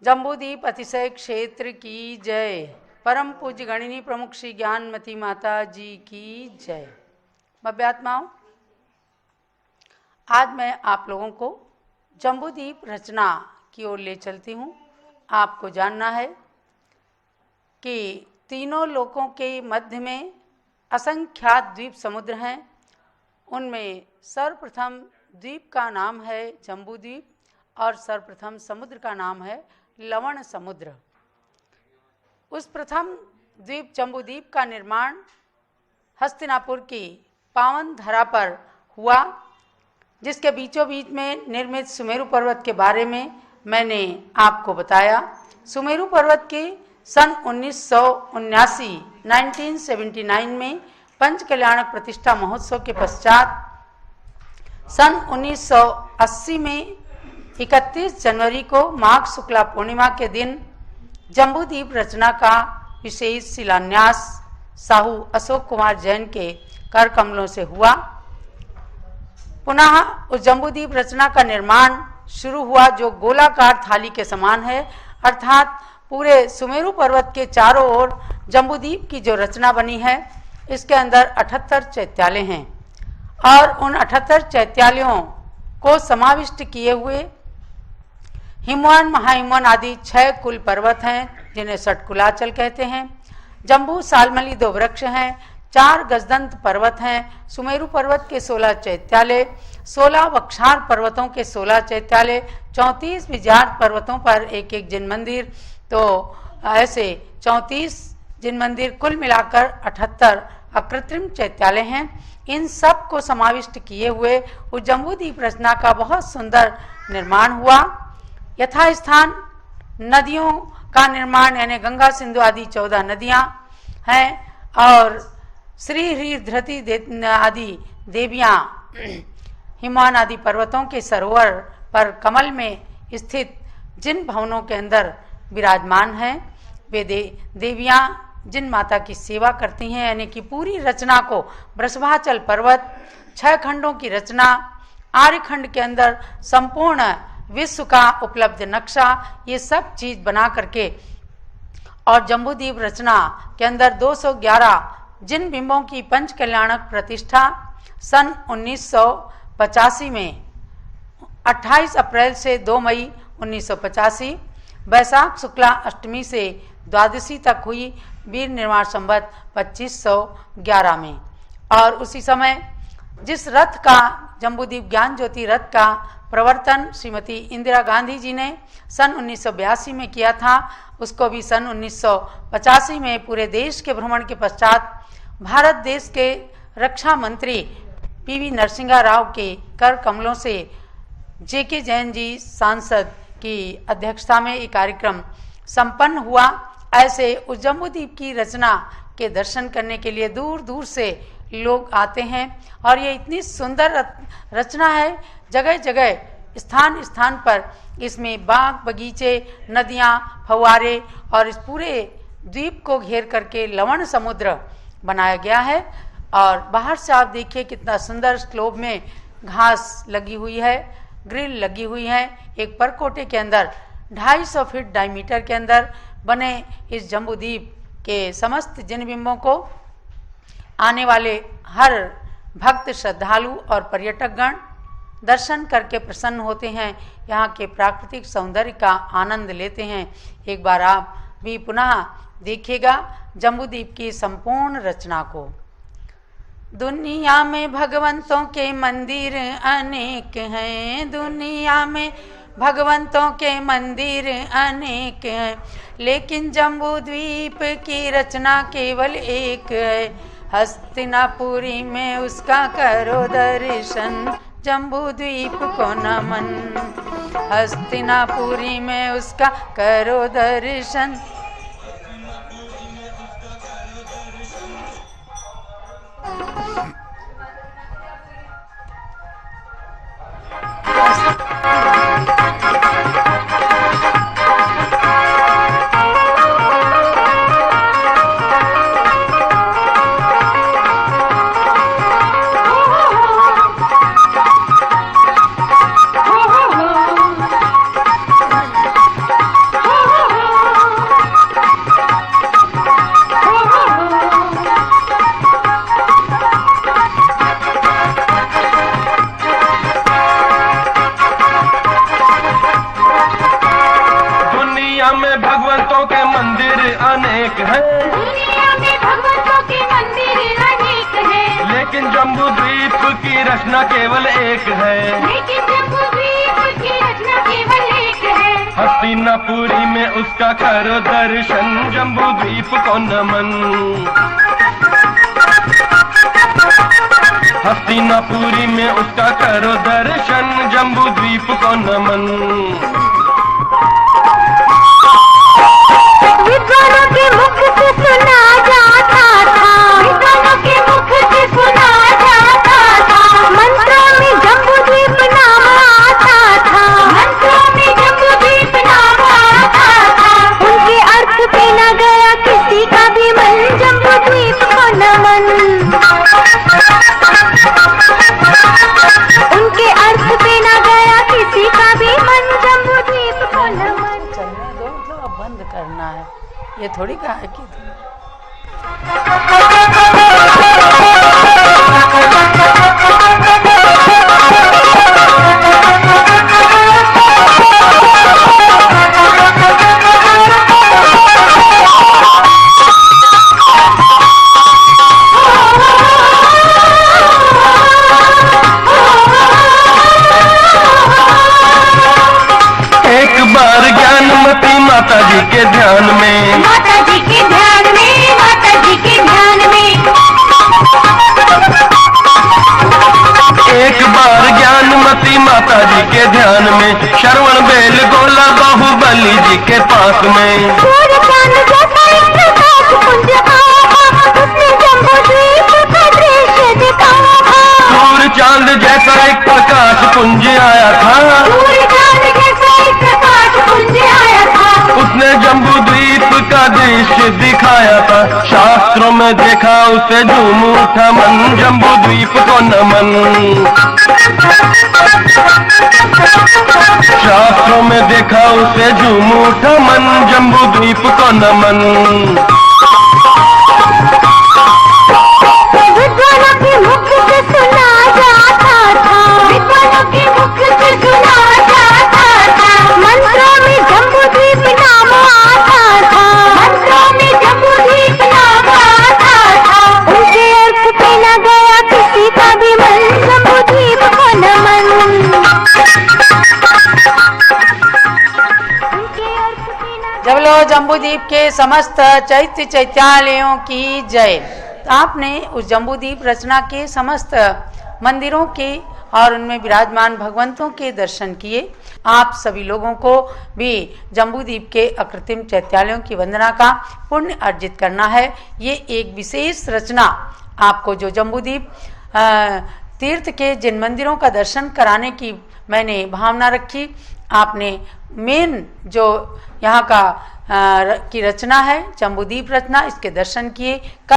जम्बूद्वीप अतिशय क्षेत्र की जय। परम पूज्य गणिनी प्रमुख श्री ज्ञानमती माता जी की जय। भव्यात्माओं, आज मैं आप लोगों को जम्बूद्वीप रचना की ओर ले चलती हूँ। आपको जानना है कि तीनों लोकों के मध्य में असंख्यात द्वीप समुद्र हैं। उनमें सर्वप्रथम द्वीप का नाम है जम्बूद्वीप और सर्वप्रथम समुद्र का नाम है लवण समुद्र। उस प्रथम द्वीप जम्बूद्वीप का निर्माण हस्तिनापुर की पावन धरा पर हुआ, जिसके बीचों बीच में निर्मित सुमेरु पर्वत के बारे में मैंने आपको बताया। सुमेरु पर्वत के सन 1979 में पंच कल्याणक प्रतिष्ठा महोत्सव के पश्चात सन 1980 में 31 जनवरी को माघ शुक्ला पूर्णिमा के दिन जम्बूद्वीप रचना का विशेष शिलान्यास साहू अशोक कुमार जैन के कर कमलों से हुआ। पुनः उस जम्बूद्वीप रचना का निर्माण शुरू हुआ, जो गोलाकार थाली के समान है, अर्थात पूरे सुमेरु पर्वत के चारों ओर जम्बूद्वीप की जो रचना बनी है, इसके अंदर 78 चैत्यालय हैं और उन 78 चैत्यालयों को समाविष्ट किए हुए हिमवन, महाहिमवन आदि 6 कुल पर्वत हैं, जिन्हें षटकुलाचल कहते हैं। जम्बू सालमली 2 वृक्ष हैं, 4 गजदंत पर्वत हैं। सुमेरु पर्वत के 16 चैत्यालय, 16 वक्षार पर्वतों के 16 चैत्यालय, 34 विजात पर्वतों पर एक जिन मंदिर, तो ऐसे 34 जिन मंदिर, कुल मिलाकर 78 अकृत्रिम चैत्यालय हैं। इन सब को समाविष्ट किए हुए उस जम्बूद्वीप रचना का बहुत सुंदर निर्माण हुआ। यथास्थान नदियों का निर्माण, यानी गंगा सिंधु आदि 14 नदियां हैं और श्री हरि धृति आदि देवियां हिमवान आदि पर्वतों के सरोवर पर कमल में स्थित जिन भवनों के अंदर विराजमान हैं, वे देवियां जिन माता की सेवा करती हैं, यानी कि पूरी रचना को वृषभाचल पर्वत, 6 खंडों की रचना, आर्यखंड के अंदर संपूर्ण विश्व का उपलब्ध नक्शा, ये सब चीज बना करके और जम्बूद्वीप रचना के अंदर 211 जिन बिंबों की पंच कल्याणक प्रतिष्ठा सन 1985 में 28 अप्रैल से 2 मई 1985 वैशाख शुक्ला अष्टमी से द्वादशी तक हुई, वीर निर्माण संवत 2511 में। और उसी समय जिस रथ का, जम्बूद्वीप ज्ञान ज्योति रथ का प्रवर्तन श्रीमती इंदिरा गांधी जी ने सन 1982 में किया था, उसको भी सन 1985 में पूरे देश के भ्रमण के पश्चात भारत देश के रक्षा मंत्री पीवी नरसिंह राव के कर कमलों से जेके जैन जी सांसद की अध्यक्षता में ये कार्यक्रम संपन्न हुआ। ऐसे उस जम्बूद्वीप की रचना के दर्शन करने के लिए दूर दूर से लोग आते हैं और ये इतनी सुंदर रचना है। जगह जगह, स्थान स्थान पर इसमें बाग बगीचे, नदियाँ, फव्वारे और इस पूरे द्वीप को घेर करके लवण समुद्र बनाया गया है। और बाहर से आप देखिए कितना सुंदर स्लोब में घास लगी हुई है, ग्रिल लगी हुई है। एक परकोटे के अंदर 250 फीट डायमीटर के अंदर बने इस जम्बूद्वीप के समस्त जिन बिंबों को आने वाले हर भक्त, श्रद्धालु और पर्यटकगण दर्शन करके प्रसन्न होते हैं, यहाँ के प्राकृतिक सौंदर्य का आनंद लेते हैं। एक बार आप भी पुनः देखिएगा जम्बूद्वीप की संपूर्ण रचना को। दुनिया में भगवंतों के मंदिर अनेक हैं, दुनिया में भगवंतों के मंदिर अनेक हैं, लेकिन जम्बूद्वीप की रचना केवल एक है। हस्तिनापुरी में उसका करो दर्शन, जम्बूद्वीप को नमन। हस्तिनापुरी में उसका करो दर्शन। अनेक है, दुनिया में भगवतों के मंदिर अनेक है, लेकिन जम्बू द्वीप की रचना केवल एक है। लेकिन जम्बू द्वीप की रचना केवल एक है। हस्तिनापुरी में उसका करो दर्शन, जम्बू द्वीप को नमन। हस्तिनापुरी में उसका करो दर्शन, जम्बू द्वीप को नमन। विद्वानों के मुख से सुना जाता था, विद्वानों के मुख से सुना जाता था, मंत्रों में जम्बू द्वीप नाम आता था, मंत्रों में जम्बू द्वीप नाम आता था। उनके अर्थ पे न गया किसी का भी मन, जम्बू द्वीप को नमन। उनके अर्थ पे न गया किसी का भी मन, जम्बू द्वीप को नमन। चलने दो, मतलब अब बंद करना है, ये थोड़ी कहा है कि एक बार ज्ञानमती माता जी के ध्यान में, माता जी के ध्यान में, माता जी के ध्यान में, एक बार ज्ञानमती माता जी के ध्यान में, श्रवण बेल गोला बाहुबली जी के पास में। सूर्य चांद जैसा एक प्रकाश पुंज आया, उसने जम्बू द्वीप का दृश्य दिखाया था। सूर्य चांद जैसा एक प्रकाश पुंज आया था, सूर्य चांद जैसा एक प्रकाश पुंज आया था। उसने जम्बू द्वीप का दृश्य दिखाया था। शास्त्रों में देखा उसे झूम उठा मन, जम्बू द्वीप को नमन। शास्त्रों में देखा उसे झूम उठा मन, जम्बू द्वीप को नमन। विद्वानों के मुख से सुना जाता था, विद्वानों के मुख से सुना जाता था, मंत्रों में जम्बू द्वीप नाम आता था, मंत्रों में जम्बू द्वीप नाम आता था। उनके अर्थ पे न गया किसी का भी मन, जम्बू द्वीप को नमन। उनके अर्थ पे न जब लो जम्बूद्वीप के समस्त चैत्य चैत्यालयों की जय। आपने उस जम्बूद्वीप रचना के समस्त मंदिरों के और उनमें विराजमान भगवंतों के दर्शन किए। आप सभी लोगों को भी जम्बूद्वीप के अकृत्रिम चैत्यालयों की वंदना का पुण्य अर्जित करना है। ये एक विशेष रचना आपको जो जम्बूद्वीप तीर्थ के जिन मंदिरों का दर्शन कराने की मैंने भावना रखी, आपने मेन जो यहाँ का की रचना है जम्बूद्वीप रचना, इसके दर्शन किए।